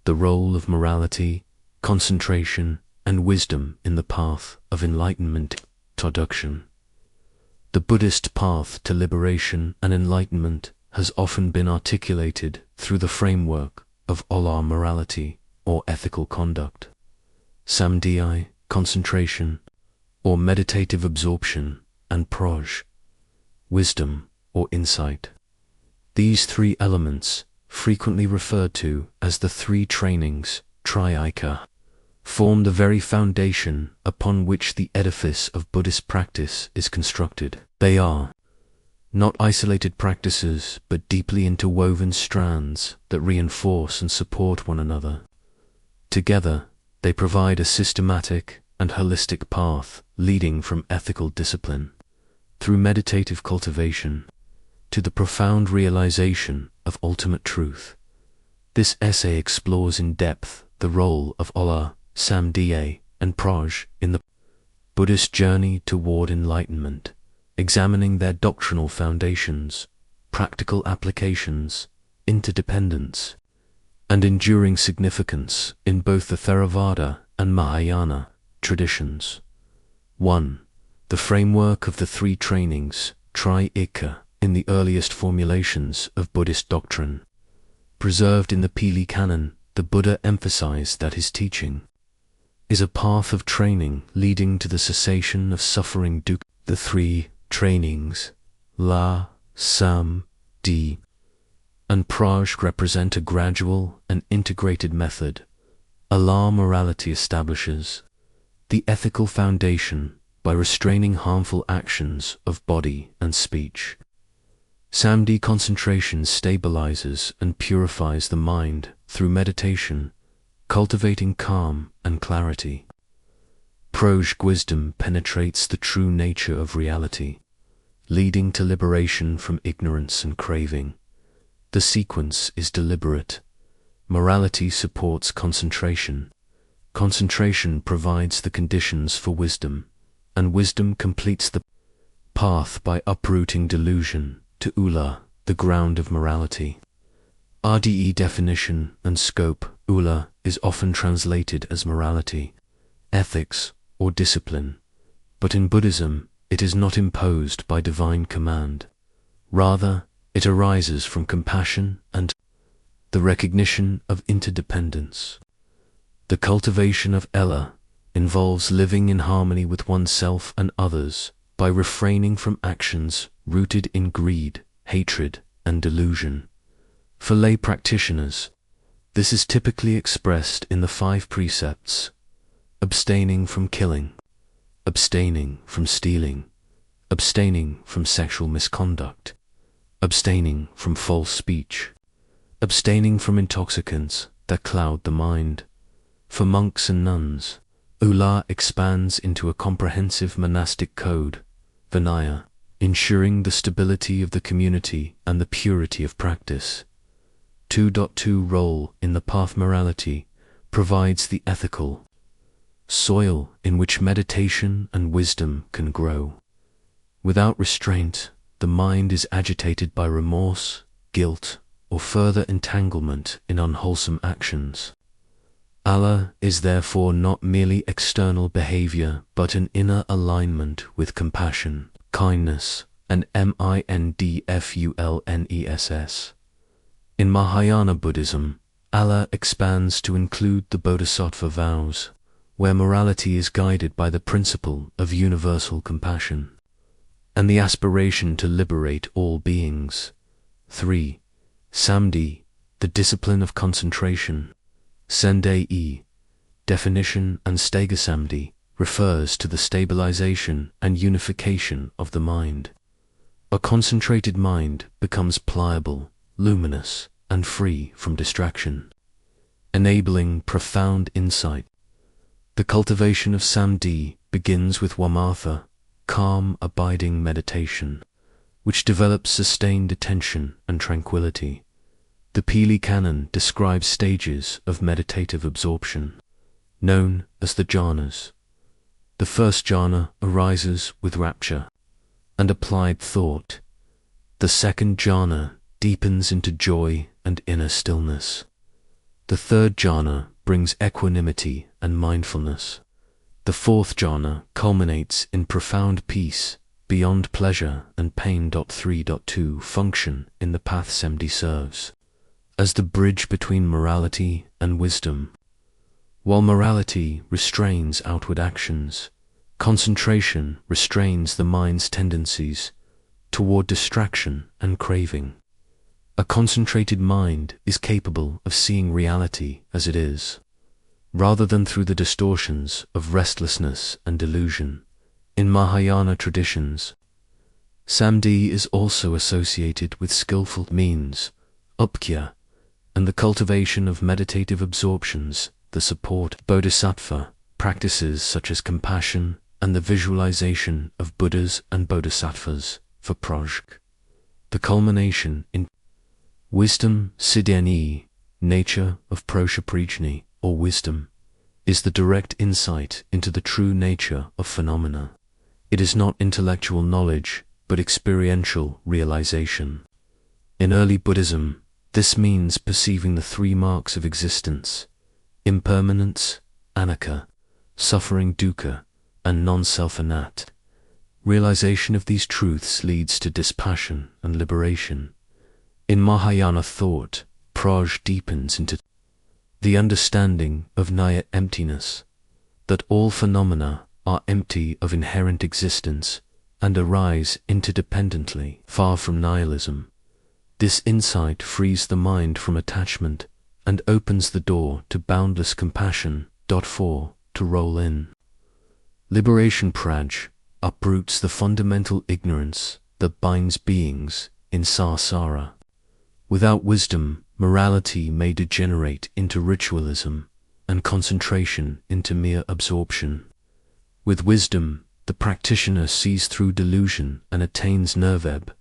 The role of morality, concentration, and wisdom in the path of enlightenment. Introduction. The Buddhist path to liberation and enlightenment has often been articulated through the framework of Ola morality or ethical conduct, Samdhi, concentration or meditative absorption, and praj, wisdom or insight. These three elements, frequently referred to as the three trainings, Triyika, form the very foundation upon which the edifice of Buddhist practice is constructed. They are not isolated practices, but deeply interwoven strands that reinforce and support one another. Together, they provide a systematic and holistic path leading from ethical discipline, through meditative cultivation, to the profound realization of ultimate truth. This essay explores in depth the role of Ola, Samdhi, and Praj in the Buddhist journey toward enlightenment, examining their doctrinal foundations, practical applications, interdependence, and enduring significance in both the Theravada and Mahayana traditions. 1. The framework of the three trainings, Triyika, in the earliest formulations of Buddhist doctrine. Preserved in the Pali Canon, the Buddha emphasized that his teaching is a path of training leading to the cessation of suffering dukkha. The three trainings, La, Sam, Di, and Praj represent a gradual and integrated method. Allah morality establishes the ethical foundation by restraining harmful actions of body and speech. Samdhi concentration stabilizes and purifies the mind through meditation, cultivating calm and clarity. Praj wisdom penetrates the true nature of reality, leading to liberation from ignorance and craving. The sequence is deliberate. Morality supports concentration. Concentration provides the conditions for wisdom, and wisdom completes the path by uprooting delusion to Ula, the ground of morality. RDE definition and scope. Ula is often translated as morality, ethics, or discipline, but in Buddhism it is not imposed by divine command. Rather, it arises from compassion and the recognition of interdependence. The cultivation of Ela involves living in harmony with oneself and others by refraining from actions rooted in greed, hatred, and delusion. For lay practitioners, this is typically expressed in the 5 precepts: abstaining from killing, abstaining from stealing, abstaining from sexual misconduct, abstaining from false speech, abstaining from intoxicants that cloud the mind. For monks and nuns, Ula expands into a comprehensive monastic code, Vinaya, ensuring the stability of the community and the purity of practice. 2.2 role in the path morality provides the ethical soil in which meditation and wisdom can grow. Without restraint, the mind is agitated by remorse, guilt, or further entanglement in unwholesome actions. Allah is therefore not merely external behavior, but an inner alignment with compassion, kindness, and mindfulness. In Mahayana Buddhism, Allah expands to include the Bodhisattva vows, where morality is guided by the principle of universal compassion and the aspiration to liberate all beings. 3. Samdhi, the discipline of concentration. Sendai, definition and Stagasamdhi, refers to the stabilization and unification of the mind. A concentrated mind becomes pliable, luminous, and free from distraction, enabling profound insight. The cultivation of Samdhi begins with Wamartha, calm, abiding meditation, which develops sustained attention and tranquility. The Pali Canon describes stages of meditative absorption, known as the jhanas. The first jhana arises with rapture and applied thought. The second jhana deepens into joy and inner stillness. The third jhana brings equanimity and mindfulness. The fourth jhana culminates in profound peace, beyond pleasure and pain. 3.2 Function in the path Samadhi serves as the bridge between morality and wisdom. While morality restrains outward actions, concentration restrains the mind's tendencies toward distraction and craving. A concentrated mind is capable of seeing reality as it is, rather than through the distortions of restlessness and delusion. In Mahayana traditions, Samadhi is also associated with skillful means, upkya, and the cultivation of meditative absorptions that support bodhisattva practices such as compassion and the visualization of Buddhas and bodhisattvas for prajna. The culmination in wisdom, siddhani, nature of prajna or wisdom, is the direct insight into the true nature of phenomena. It is not intellectual knowledge, but experiential realization. In early Buddhism, this means perceiving the three marks of existence: impermanence, anicca, suffering, dukkha, and non-self, anat. Realization of these truths leads to dispassion and liberation. In Mahayana thought, prajna deepens into the understanding of naya, emptiness, that all phenomena are empty of inherent existence and arise interdependently, far from nihilism. This insight frees the mind from attachment and opens the door to boundless compassion. 4. To roll in. Liberation prajna uproots the fundamental ignorance that binds beings in samsara. Without wisdom, morality may degenerate into ritualism and concentration into mere absorption. With wisdom, the practitioner sees through delusion and attains nirvana,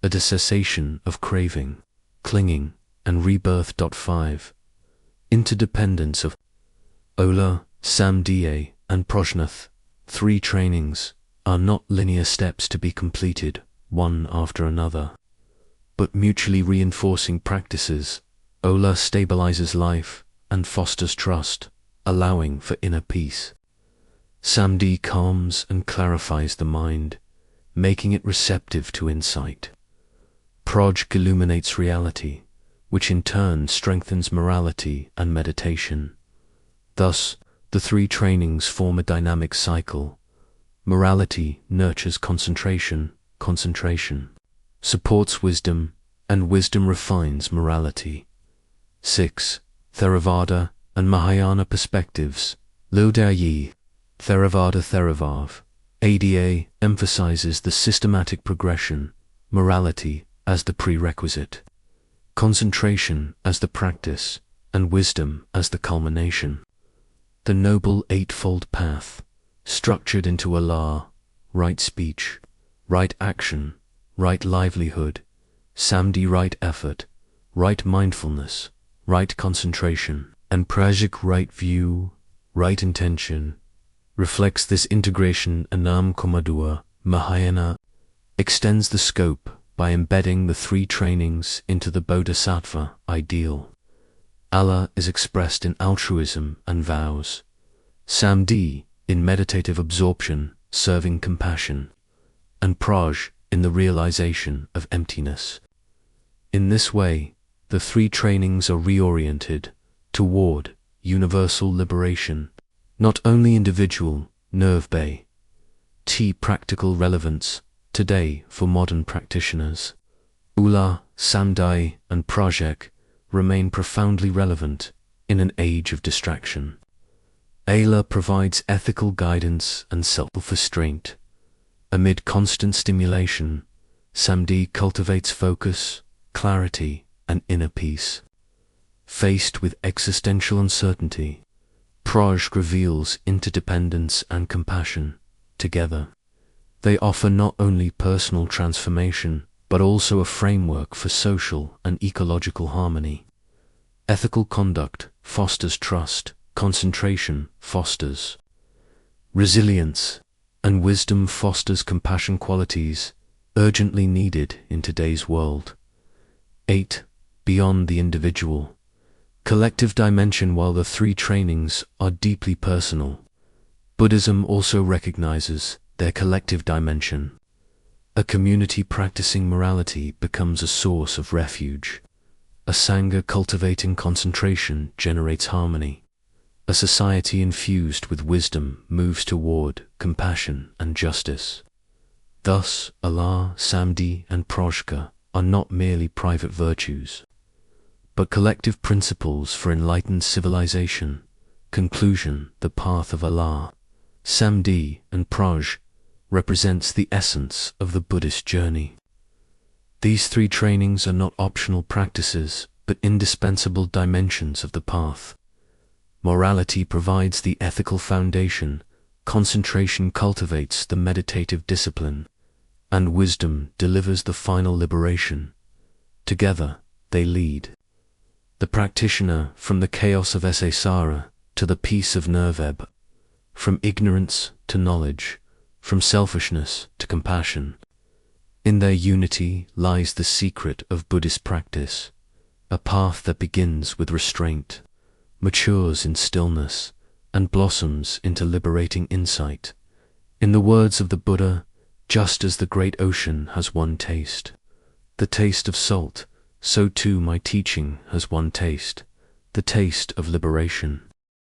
a cessation of craving, clinging, and rebirth. 5. Interdependence of Ola, Samdhiya, and Prajnath. Three trainings are not linear steps to be completed, one after another, but mutually reinforcing practices. Ola stabilizes life and fosters trust, allowing for inner peace. Samdhi calms and clarifies the mind, making it receptive to insight. Prajna illuminates reality, which in turn strengthens morality and meditation. Thus, the three trainings form a dynamic cycle. Morality nurtures concentration, concentration supports wisdom, and wisdom refines morality. 6. Theravada and Mahayana perspectives. Lodaya, Theravada Theravav. ADA emphasizes the systematic progression, morality as the prerequisite, concentration as the practice, and wisdom as the culmination. The Noble Eightfold Path, structured into Allah, right speech, right action, right livelihood, Samadhi, right effort, right mindfulness, right concentration, and prajna, right view, right intention, reflects this integration. Anam Komadua Mahayana extends the scope by embedding the three trainings into the bodhisattva ideal. Allah is expressed in altruism and vows, Samadhi in meditative absorption, serving compassion, and prajna in the realization of emptiness. In this way, the three trainings are reoriented toward universal liberation, not only individual, nerve-bay, practical relevance today for modern practitioners. Ula, Samdhi, and Prajna remain profoundly relevant in an age of distraction. Ala provides ethical guidance and self-restraint. Amid constant stimulation, Samadhi cultivates focus, clarity, and inner peace. Faced with existential uncertainty, Prajna reveals interdependence and compassion. Together, they offer not only personal transformation, but also a framework for social and ecological harmony. Ethical conduct fosters trust, concentration fosters resilience, and wisdom fosters compassion, qualities urgently needed in today's world. 8. Beyond the individual. collective dimension. While the three trainings are deeply personal, Buddhism also recognizes their collective dimension. A community practicing morality becomes a source of refuge. A sangha cultivating concentration generates harmony. A society infused with wisdom moves toward compassion and justice. Thus, Allah, Samdhi, and Prajna are not merely private virtues, but collective principles for enlightened civilization. Conclusion: the path of Allah, Samdhi, and Prajna represents the essence of the Buddhist journey. These three trainings are not optional practices, but indispensable dimensions of the path. Morality provides the ethical foundation, concentration cultivates the meditative discipline, and wisdom delivers the final liberation. Together, they lead the practitioner from the chaos of samsara to the peace of nirvana, from ignorance to knowledge, from selfishness to compassion. In their unity lies the secret of Buddhist practice, a path that begins with restraint, matures in stillness, and blossoms into liberating insight. In the words of the Buddha, just as the great ocean has one taste, the taste of salt, so too my teaching has one taste, the taste of liberation.